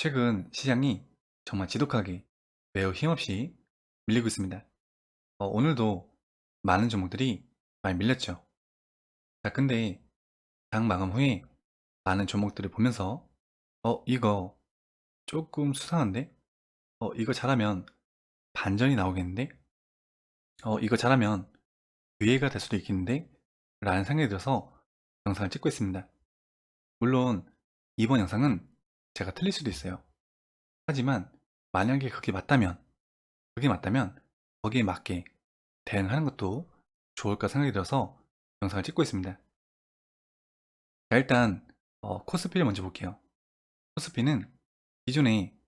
최근 시장이 정말 지독하게 매우 힘없이 밀리고 있습니다. 오늘도 많은 종목들이 많이 밀렸죠. 자, 근데 장 마감 후에 많은 종목들을 보면서 이거 조금 수상한데? 이거 잘하면 반전이 나오겠는데? 이거 잘하면 기회가 될 수도 있겠는데? 라는 생각이 들어서 영상을 찍고 있습니다. 물론 이번 영상은 제가 틀릴 수도 있어요. 하지만 만약에 그게 맞다면 거기에 맞게 대응하는 것도 좋을까 생각이 들어서 영상을 찍고 있습니다. 자, 일단 코스피를 먼저 볼게요. 코스피는 기존에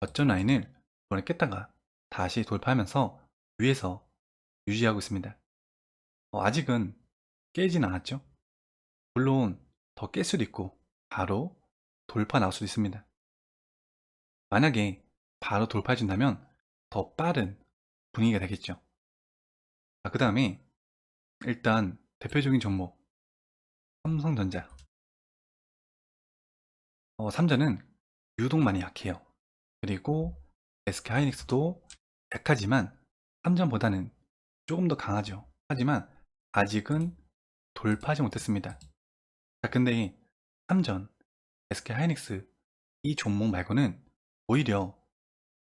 저점 라인을 이번에 깼다가 다시 돌파하면서 위에서 유지하고 있습니다. 아직은 깨진 않았죠. 물론 더 깰 수도 있고 바로 돌파 나올 수도 있습니다. 만약에 바로 돌파해준다면 더 빠른 분위기가 되겠죠. 그 다음에 일단 대표적인 종목 삼성전자. 삼전은 유독 많이 약해요. 그리고 SK하이닉스도 약하지만 삼전보다는 조금 더 강하죠. 하지만 아직은 돌파하지 못했습니다. 자, 근데 삼전, SK하이닉스 이 종목 말고는 오히려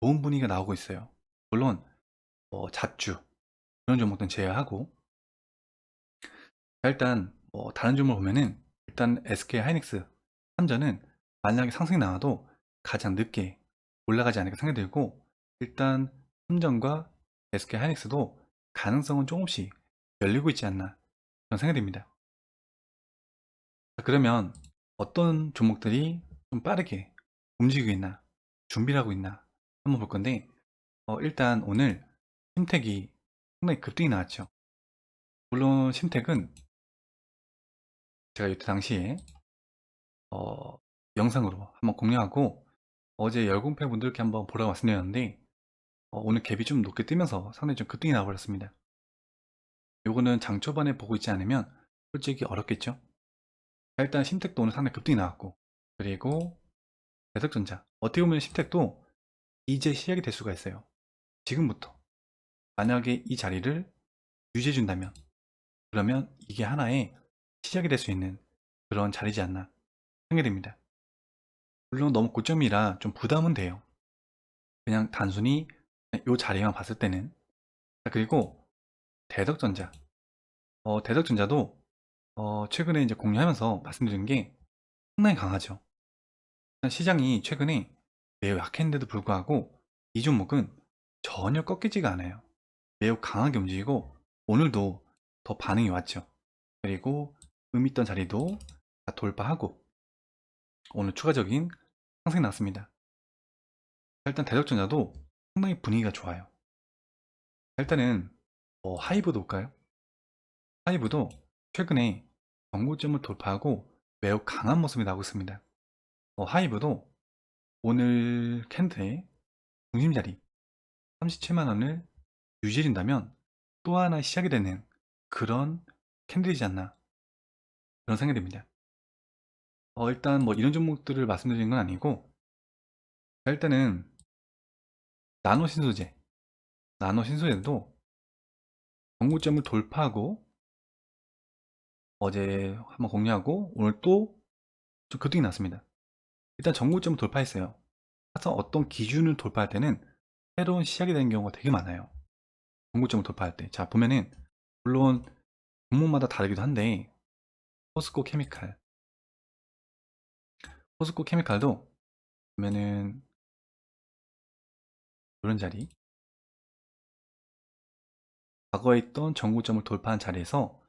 좋은 분위기가 나오고 있어요. 물론 자주 그런 종목들은 제외하고. 자, 일단 다른 종목을 보면은 일단 SK하이닉스 삼전은 만약에 상승이 나와도 가장 늦게 올라가지 않을까 생각이 들고, 일단 삼전과 SK하이닉스도 가능성은 조금씩 열리고 있지 않나 그런 생각이 듭니다. 자, 그러면 어떤 종목들이 좀 빠르게 움직이고 있나, 준비를 하고 있나 한번 볼 건데, 일단 오늘 심택이 상당히 급등이 나왔죠. 물론 심택은 제가 이때 당시에 어, 영상으로 한번 공유하고 어제 열공패 분들께 한번 보라고 말씀드렸는데, 오늘 갭이 좀 높게 뜨면서 상당히 좀 급등이 나와버렸습니다. 요거는 장 초반에 보고 있지 않으면 솔직히 어렵겠죠. 자, 일단 심택도 오늘 상당히 급등이 나왔고, 그리고 대석전자, 어떻게 보면 심택도 이제 시작이 될 수가 있어요. 지금부터 만약에 이 자리를 유지해 준다면, 그러면 이게 하나의 시작이 될 수 있는 그런 자리지 않나 생각이 듭니다. 물론 너무 고점이라 좀 부담은 돼요. 그냥 단순히 이 자리만 봤을 때는. 자, 그리고 대덕전자. 대덕전자도 최근에 이제 공유하면서 말씀드린 게 상당히 강하죠. 시장이 최근에 매우 약했는데도 불구하고 이 종목은 전혀 꺾이지가 않아요. 매우 강하게 움직이고 오늘도 더 반응이 왔죠. 그리고 있던 자리도 다 돌파하고 오늘 추가적인 상승이 났습니다. 일단 대덕전자도 상당히 분위기가 좋아요. 일단은 하이브도 볼까요? 하이브도 최근에 정고점을 돌파하고 매우 강한 모습이 나오고 있습니다. 하이브도 오늘 캔들의 중심자리 37만원을 유지해준다면 또 하나 시작이 되는 그런 캔들이지 않나 그런 생각이 듭니다. 일단 뭐 이런 종목들을 말씀드리는 건 아니고, 일단은 나노신소재, 나노신소재도 정고점을 돌파하고 어제 한번 공유하고 오늘 또 좀 급등이 났습니다. 일단 정고점을 돌파했어요. 그래서 어떤 기준을 돌파할 때는 새로운 시작이 되는 경우가 되게 많아요. 정고점을 돌파할 때. 자, 보면은 물론 종목마다 다르기도 한데 포스코 케미칼, 포스코 케미칼도 보면은 이런 자리, 과거에 있던 정고점을 돌파한 자리에서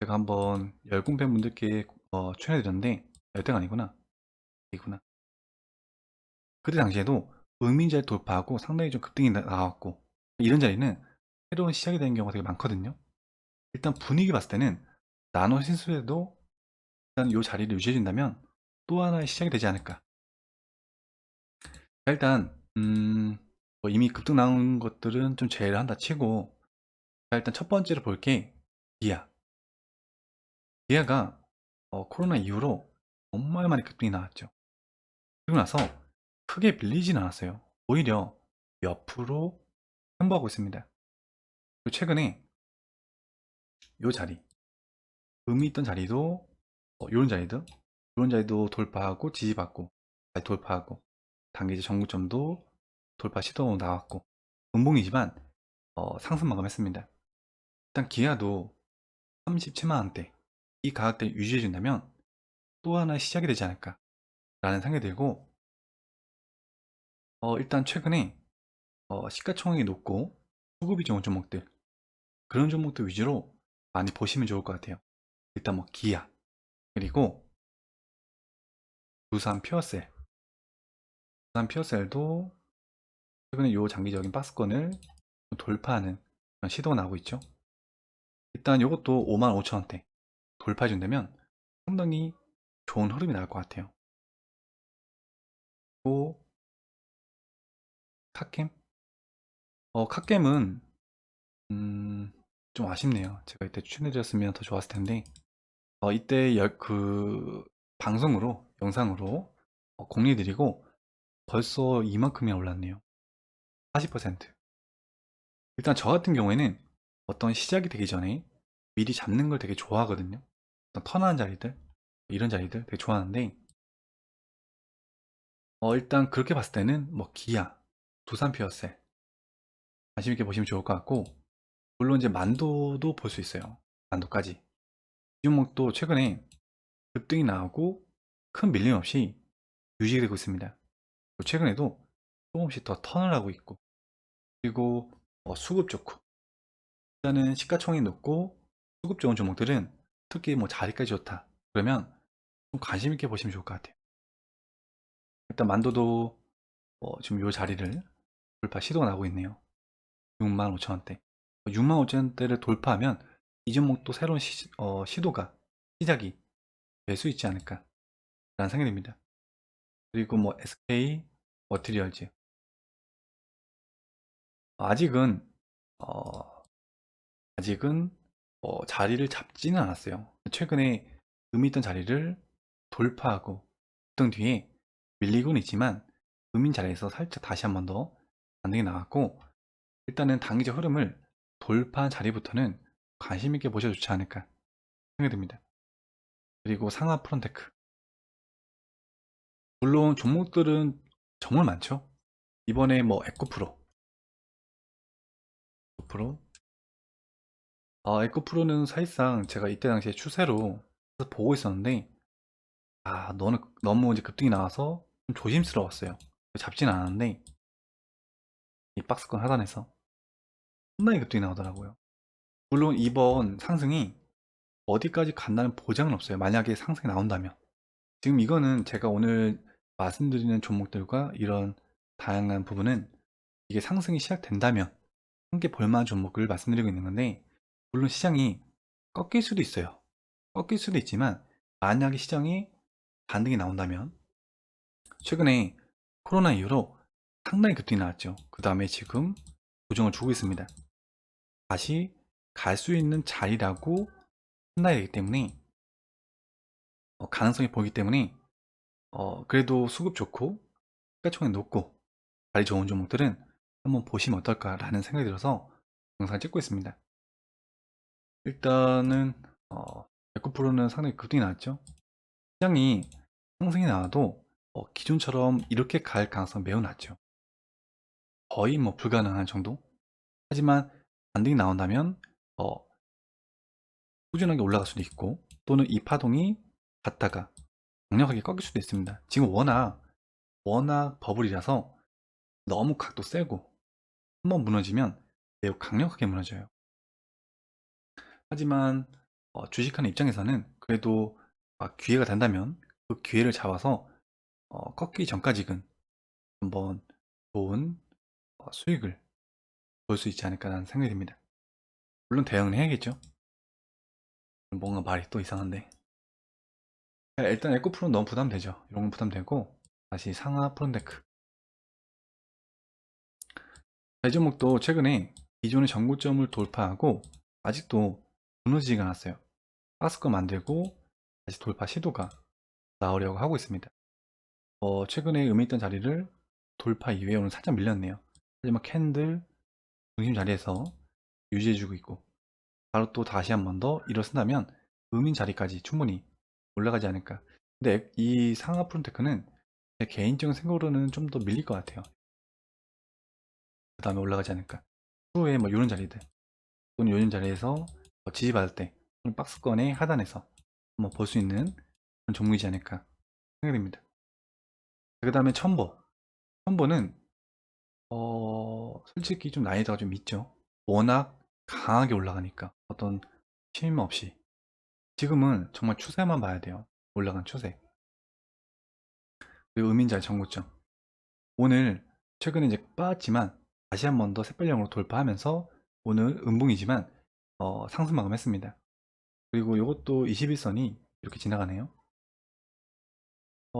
제가 한번 열공팬 분들께 추천해드렸는데, 열대가 아니구나, 이구나. 그때 당시에도 의민자를 돌파하고 상당히 좀 급등이 나왔고, 이런 자리는 새로운 시작이 되는 경우가 되게 많거든요. 일단 분위기 봤을 때는 나노 신수에도 일단 이 자리를 유지해준다면 또 하나의 시작이 되지 않을까. 일단 뭐 이미 급등 나온 것들은 좀 제외를 한다 치고, 일단 첫 번째로 볼 게 기아. 기아가 코로나 이후로 정말 많이 급등이 나왔죠. 그리고 나서 크게 밀리진 않았어요. 오히려 옆으로 횡보하고 있습니다. 그리고 최근에 요 자리, 음이 있던 자리도 요런 자리도 돌파하고 지지받고 다시 돌파하고 단기적 정구점도 돌파 시도 나왔고 음봉이지만 상승 마감했습니다. 일단 기아도 37만 원대 이 가격대 유지해 준다면 또 하나의 시작이 되지 않을까 라는 생각이 들고, 일단 최근에 시가총액이 높고 수급이 좋은 종목들, 그런 종목들 위주로 많이 보시면 좋을 것 같아요. 일단 뭐 기아, 그리고 두산 퓨어셀. 두산 퓨어셀도 최근에 요 장기적인 박스권을 돌파하는 그런 시도가 나오고 있죠. 일단 이것도 55,000원대 돌파해 준다면 상당히 좋은 흐름이 나올 것 같아요. 또 카캠? 카캠은 좀 아쉽네요. 제가 이때 추천해드렸으면 더 좋았을 텐데, 이때 그 방송으로 영상으로 공유해드리고 벌써 이만큼이나 올랐네요. 40%. 일단 저 같은 경우에는 어떤 시작이 되기 전에 미리 잡는 걸 되게 좋아하거든요. 어떤 턴하는 자리들, 이런 자리들 되게 좋아하는데, 일단 그렇게 봤을 때는 뭐 기아, 두산 피어셀 관심 있게 보시면 좋을 것 같고, 물론 이제 만도도 볼 수 있어요. 만도까지. 이 종목도 최근에 급등이 나오고 큰 밀림 없이 유지되고 있습니다. 최근에도 조금씩 더 턴을 하고 있고, 그리고 수급 좋고, 일단은 시가총액이 높고 수급 좋은 종목들은 특히 뭐 자리까지 좋다 그러면 좀 관심 있게 보시면 좋을 것 같아요. 일단 만도도 지금 요 자리를 돌파 시도가 나고 있네요. 65,000원대. 65,000원대를 돌파하면 이 종목도 새로운 시도가 시작이 될 수 있지 않을까 라는 생각이 듭니다. 그리고 뭐 SK 머티리얼즈, 아직은 어, 아직은 자리를 잡지는 않았어요. 최근에 의미 있던 자리를 돌파하고 급등 뒤에 밀리고는 있지만 의미 자리에서 살짝 다시 한 번 더 반등이 나왔고, 일단은 단기적 흐름을 돌파한 자리부터는 관심 있게 보셔도 좋지 않을까 생각이 듭니다. 그리고 상하 프론테크, 물론 종목들은 정말 많죠. 이번에 뭐 에코프로, 에코프로는 사실상 제가 이때 당시에 추세로 보고 있었는데, 너는 너무 이제 급등이 나와서 좀 조심스러웠어요. 잡지는 않았는데 이 박스권 하단에서 상당히 급등이 나오더라고요. 물론 이번 상승이 어디까지 간다는 보장은 없어요. 만약에 상승이 나온다면. 지금 이거는 제가 오늘 말씀드리는 종목들과 이런 다양한 부분은 이게 상승이 시작된다면 함께 볼만한 종목을 말씀드리고 있는 건데, 물론 시장이 꺾일 수도 있어요. 꺾일 수도 있지만 만약에 시장이 반등이 나온다면, 최근에 코로나 이후로 상당히 급등이 나왔죠. 그 다음에 지금 조정을 주고 있습니다. 다시 갈 수 있는 자리라고 판단이 되기 때문에, 가능성이 보이기 때문에 그래도 수급 좋고 시가총액 높고 자리 좋은 종목들은 한번 보시면 어떨까라는 생각이 들어서 영상을 찍고 있습니다. 일단은 에코프로는 상당히 급등이 나왔죠. 시장이 상승이 나와도 기존처럼 이렇게 갈 가능성 매우 낮죠. 거의 뭐 불가능한 정도. 하지만 반등이 나온다면 꾸준하게 올라갈 수도 있고, 또는 이 파동이 갔다가 강력하게 꺾일 수도 있습니다. 지금 워낙 버블이라서 너무 각도 세고 한번 무너지면 매우 강력하게 무너져요. 하지만 주식하는 입장에서는 그래도 기회가 된다면 그 기회를 잡아서 꺾기 전까지는 한번 좋은 수익을 볼 수 있지 않을까라는 생각이 듭니다. 물론 대응은 해야겠죠. 뭔가 말이 또 이상한데, 일단 에코프로는 너무 부담되죠. 이런 건 부담되고, 다시 상하 프론데크. 이 종목도 최근에 기존의 전고점을 돌파하고 아직도 무너지지가 않았어요. 박스권 만들고 다시 돌파 시도가 나오려고 하고 있습니다. 최근에 의미 있던 자리를 돌파 이후에 오늘 살짝 밀렸네요. 하지만 캔들 중심 자리에서 유지해주고 있고, 바로 또 다시 한 번 더 일어선다면 음인 자리까지 충분히 올라가지 않을까. 근데 이 상하 프론테크는 제 개인적인 생각으로는 좀 더 밀릴 것 같아요. 그 다음에 올라가지 않을까. 후에 뭐 이런 자리들 또는 이런 자리에서 지지받을 때 또는 박스권의 하단에서 한번 볼 수 있는 그런 종목이지 않을까 생각됩니다. 그 다음에 첨보는 솔직히 좀 난이도가 좀 있죠. 워낙 강하게 올라가니까 어떤 쉼 없이 지금은 정말 추세만 봐야 돼요. 올라간 추세. 그리고 음인자의 정고점. 오늘 최근에 이제 빠졌지만 다시 한 번 더 샛별령으로 돌파하면서 오늘 음봉이지만 상승 마감했습니다. 그리고 이것도 21선이 이렇게 지나가네요.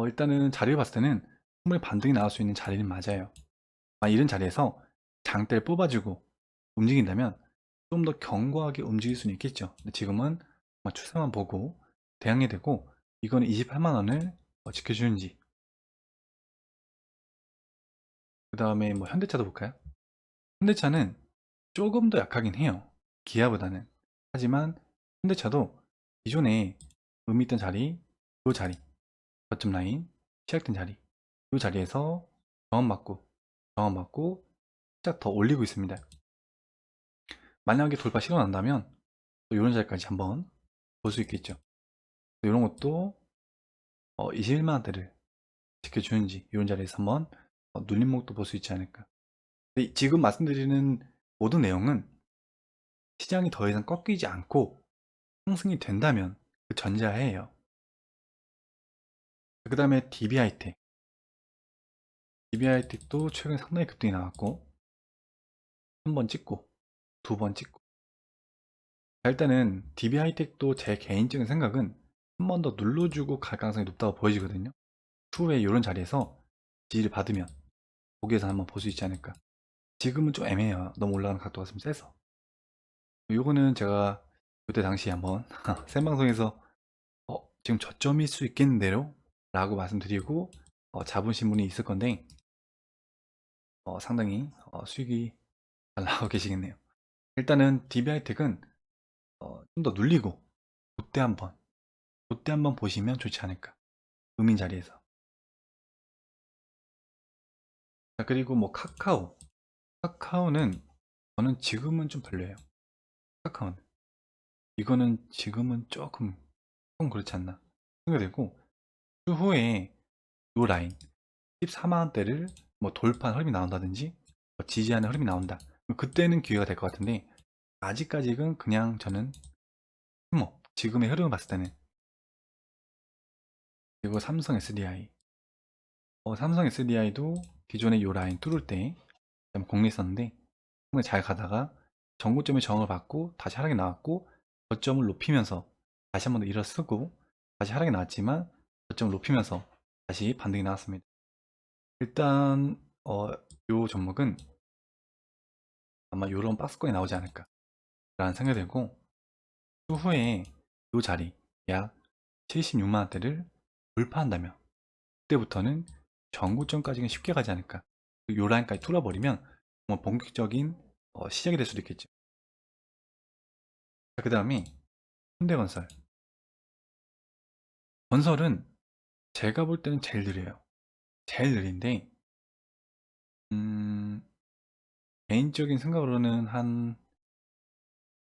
일단은 자리를 봤을 때는 충분히 반등이 나올 수 있는 자리는 맞아요. 이런 자리에서 장대를 뽑아주고 움직인다면 좀 더 견고하게 움직일 수는 있겠죠. 근데 지금은 추세만 보고 대응이 되고, 이거는 28만원을 지켜주는지. 그 다음에 뭐 현대차도 볼까요? 현대차는 조금 더 약하긴 해요, 기아보다는. 하지만 현대차도 기존에 의미 있던 자리, 이 자리, 저점 라인 시작된 자리, 이 자리에서 저항받고 살짝 더 올리고 있습니다. 만약에 돌파 시도가 난다면 또 이런 자리까지 한번 볼 수 있겠죠. 이런 것도 21만원대를 지켜주는지 이런 자리에서 한번 눌림목도 볼 수 있지 않을까. 근데 지금 말씀드리는 모든 내용은 시장이 더 이상 꺾이지 않고 상승이 된다면 그 전자해예요. 그 다음에 DB하이텍도 최근에 상당히 급등이 나왔고, 한 번 찍고 두 번 찍고. 일단은 DB하이텍도 제 개인적인 생각은 한 번 더 눌러주고 갈 가능성이 높다고 보여지거든요. 추후에 이런 자리에서 지지를 받으면 거기에서 한번 볼 수 있지 않을까. 지금은 좀 애매해요. 너무 올라가는 각도가 좀 세서. 요거는 제가 그때 당시에 한번 생방송에서 지금 저점일 수 있겠는데요? 라고 말씀드리고 잡으신 분이 있을 건데, 상당히 수익이 잘 나오고 계시겠네요. 일단은 DB하이텍은 좀 더 눌리고 그때 한번 보시면 좋지 않을까. 음인 자리에서. 자, 그리고 뭐 카카오는 저는 지금은 좀 별로예요. 카카오는 이거는 지금은 조금 그렇지 않나 생각되고, 추후에 요 라인 14만원대를 뭐 돌파한 흐름이 나온다든지 지지하는 흐름이 나온다, 그때는 기회가 될 것 같은데, 아직까지는 그냥 저는 지금의 흐름을 봤을 때는. 그리고 삼성 SDI도 기존에 요 라인 뚫을 때 공략했었는데 정말 잘 가다가 전고점의 저항을 받고 다시 하락이 나왔고, 저점을 높이면서 다시 한번 더 일어서고 다시 하락이 나왔지만 저점을 높이면서 다시 반등이 나왔습니다. 일단 요 종목은 아마 요런 박스권이 나오지 않을까 라는 생각이 들고, 추후에 요 자리 약 76만원대를 돌파한다면 그때부터는 전고점까지는 쉽게 가지 않을까. 요 라인까지 뚫어버리면 정말 본격적인 시작이 될 수도 있겠죠. 그 다음에 현대건설. 건설은 제가 볼 때는 제일 느려요. 제일 느린데 음, 개인적인 생각으로는 한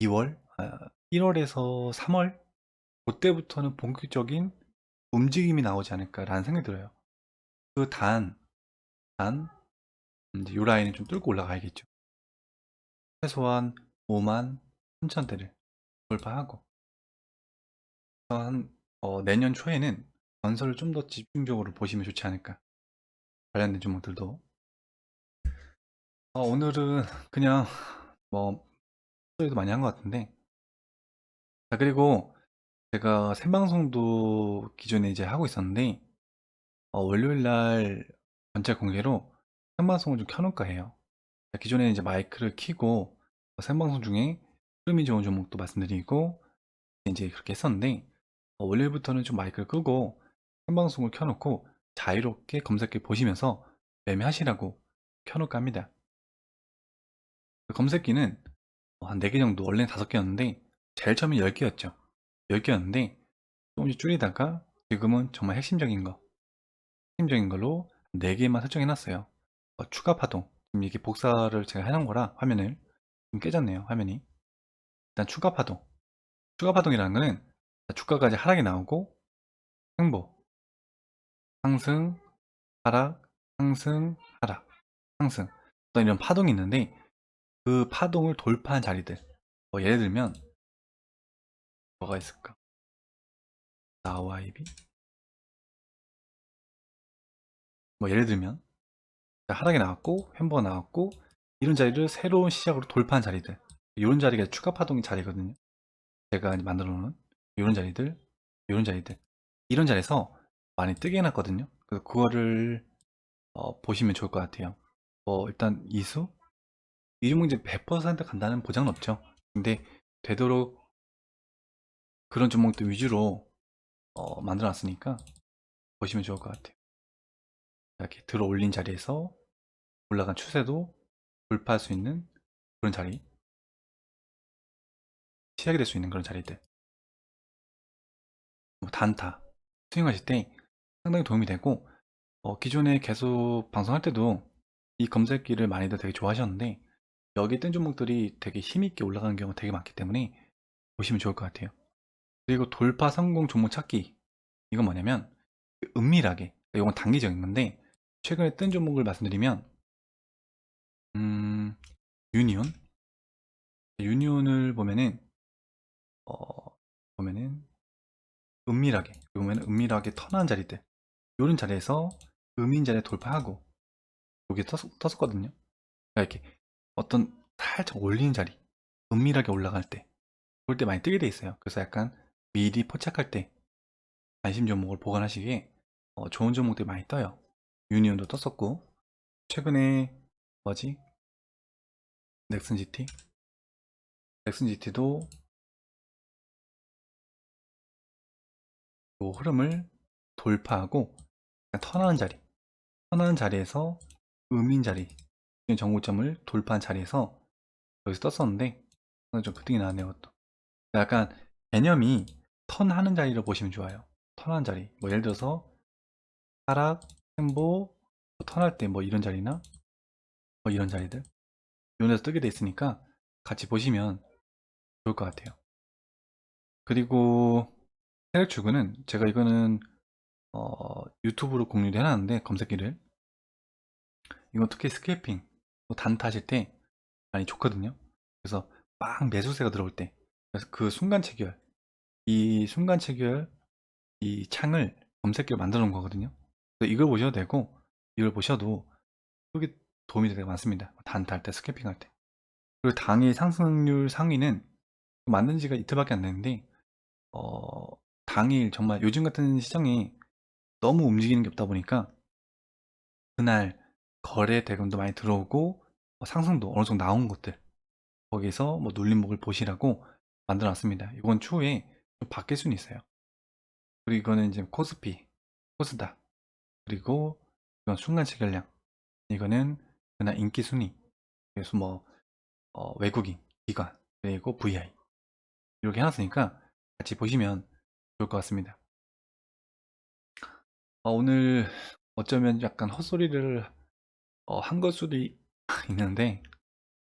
2월? 1월에서 3월? 그때부터는 본격적인 움직임이 나오지 않을까라는 생각이 들어요. 그 단, 이제 요 라인을 좀 뚫고 올라가야겠죠. 최소한 5만 3천대를 돌파하고, 내년 초에는 건설을 좀 더 집중적으로 보시면 좋지 않을까. 관련된 종목들도. 오늘은 그냥 뭐 소리도 많이 한 것 같은데. 자, 그리고 제가 생방송도 기존에 이제 하고 있었는데 월요일 날 전체 공개로 생방송을 좀 켜놓을까 해요. 기존에 이제 마이크를 켜고 생방송 중에 흐름이 좋은 종목도 말씀드리고 이제 그렇게 했었는데, 월요일부터는 좀 마이크를 끄고 생방송을 켜놓고 자유롭게 검색해 보시면서 매매하시라고 켜놓을까 합니다. 그 검색기는 한 4개 정도, 원래는 5개였는데 제일 처음에 10개였죠. 10개였는데 조금씩 줄이다가 지금은 정말 핵심적인 걸로 4개만 설정해놨어요. 추가 파동, 지금 이게 복사를 제가 해놓은 거라 화면을 좀 깨졌네요. 화면이. 일단 추가 파동이라는 거는 주가가 이제 하락이 나오고 횡보, 상승, 하락, 상승, 하락, 상승, 어떤 이런 파동이 있는데 그 파동을 돌파한 자리들, 예를 들면 뭐가 있을까? 나와이비, 예를 들면 하락이 나왔고 횡보가 나왔고 이런 자리를 새로운 시작으로 돌파한 자리들, 이런 자리가 추가 파동의 자리거든요. 제가 이제 만들어 놓은 이런 자리들, 이런 자리들, 이런 자리에서 많이 뜨게 해놨거든요. 그래서 그거를 보시면 좋을 것 같아요. 일단 이 종목 이제 100% 간다는 보장은 없죠. 근데 되도록 그런 종목들 위주로 만들어 놨으니까 보시면 좋을 것 같아요. 이렇게 들어 올린 자리에서 올라간 추세도 돌파할 수 있는 그런 자리, 시작이 될 수 있는 그런 자리들, 단타 스윙하실 때 상당히 도움이 되고, 기존에 계속 방송할 때도 이 검색기를 많이들 되게 좋아하셨는데 여기 뜬 종목들이 되게 힘있게 올라가는 경우가 되게 많기 때문에 보시면 좋을 것 같아요. 그리고 돌파 성공 종목 찾기, 이건 뭐냐면 은밀하게, 이건 단기적인 건데 최근에 뜬 종목을 말씀드리면 음, 유니온, 유니온을 어, 보면은 은밀하게 턴한 자리들, 이런 자리에서 음인 자리에 돌파하고 여기 떴었거든요. 그러니까 이렇게 어떤 살짝 올리는 자리, 은밀하게 올라갈 때, 그럴 때 많이 뜨게 돼 있어요. 그래서 약간 미리 포착할 때 관심 종목을 보관하시기에 좋은 종목들이 많이 떠요. 유니온도 떴었고, 최근에 뭐지? 넥슨 GT? 넥슨 GT도 이 흐름을 돌파하고 턴하는 자리에서 음인 자리, 정고점을 돌파한 자리에서 여기서 떴었는데 좀 급등이 나왔네요. 그것도. 약간 개념이 턴하는 자리로 보시면 좋아요. 턴하는 자리, 예를 들어서 하락, 횡보, 턴할 때 이런 자리나 이런 자리들, 이런 데서 뜨게 돼 있으니까 같이 보시면 좋을 것 같아요. 그리고 세력 추구는 제가 이거는 유튜브로 공유를 해놨는데, 검색기를, 이건 특히 스케이핑 단타 하실 때 많이 좋거든요. 그래서 막 매수세가 들어올 때, 그래서 그 순간 체결, 이 순간 체결 이 창을 검색기로 만들어 놓은 거거든요. 그래서 이걸 보셔도 되고, 이걸 보셔도 그게 도움이 되게 많습니다. 단타 할 때, 스캐핑 할 때. 그리고 당일 상승률 상위는 만든 지가 이틀밖에 안 됐는데 어, 당일 정말 요즘 같은 시장이 너무 움직이는 게 없다 보니까 그날 거래 대금도 많이 들어오고 상승도 어느 정도 나온 것들, 거기서 눌림목을 보시라고 만들어 놨습니다. 이건 추후에 좀 바뀔 수는 있어요. 그리고 이거는 이제 코스닥, 그리고 이건 순간 체결량, 이거는 그날 인기 순위, 그래서 외국인 기관, 그리고 VI 이렇게 해놨으니까 같이 보시면 좋을 것 같습니다. 오늘 어쩌면 약간 헛소리를 한 걸 수도 있는데,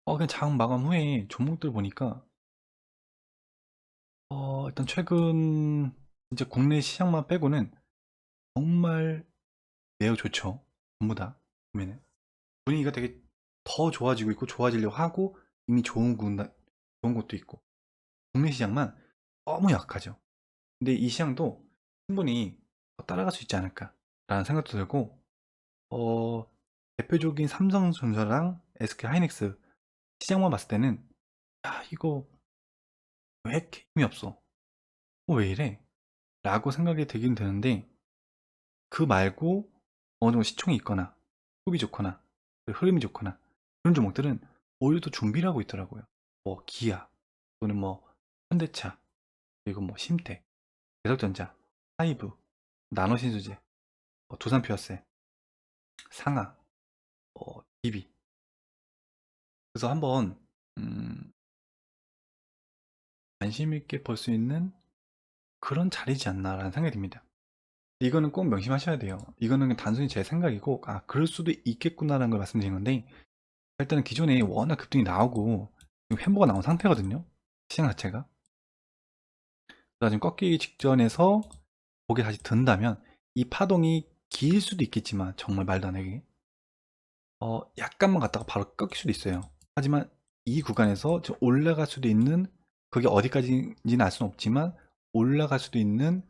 그냥 장 마감 후에 종목들 보니까 일단 최근 이제 국내 시장만 빼고는 정말 매우 좋죠. 전부 다 보면은 분위기가 되게 더 좋아지고 있고, 좋아지려고 하고, 이미 좋은 곳도 있고, 국내 시장만 너무 약하죠. 근데 이 시장도 충분히 따라갈 수 있지 않을까라는 생각도 들고, 어, 대표적인 삼성전자랑 SK 하이닉스 시장만 봤을 때는, 야, 이거 왜 이렇게 힘이 없어? 왜 이래? 라고 생각이 들긴 드는데, 그 말고 어느 정도 시총이 있거나 호흡이 좋거나 흐름이 좋거나 그런 종목들은 오히려 더 준비를 하고 있더라고요. 기아, 또는 현대차, 그리고 심택, 대석전자, 하이브, 나노신소재, 두산퓨어세, 상하, DB. 그래서 한번 음, 관심 있게 볼 수 있는 그런 자리지 않나라는 생각이 듭니다. 이거는 꼭 명심하셔야 돼요. 이거는 단순히 제 생각이고, 아, 그럴 수도 있겠구나라는 걸 말씀드린 건데, 일단은 기존에 워낙 급등이 나오고, 지금 횡보가 나온 상태거든요. 시장 자체가. 그래서 지금 꺾이기 직전에서 고개 다시 든다면, 이 파동이 길 수도 있겠지만, 정말 말도 안 되게, 약간만 갔다가 바로 꺾일 수도 있어요. 하지만 이 구간에서 좀 올라갈 수도 있는, 그게 어디까지인지는 알 수는 없지만, 올라갈 수도 있는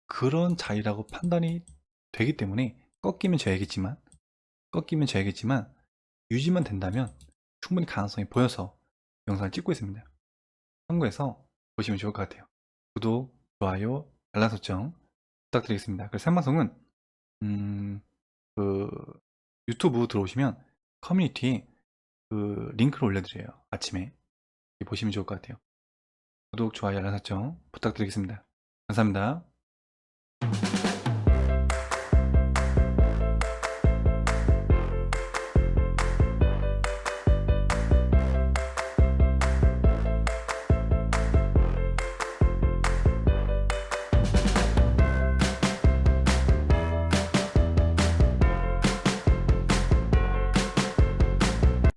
그런 자리라고 판단이 되기 때문에, 꺾이면 져야겠지만 유지만 된다면 충분히 가능성이 보여서 영상을 찍고 있습니다. 참고해서 보시면 좋을 것 같아요. 구독, 좋아요, 알람 설정 부탁드리겠습니다. 그래서 생방송은 그 유튜브 들어오시면 커뮤니티에 그 링크를 올려드려요. 아침에 보시면 좋을 것 같아요. 구독, 좋아요, 알람 설정 부탁드리겠습니다. 감사합니다.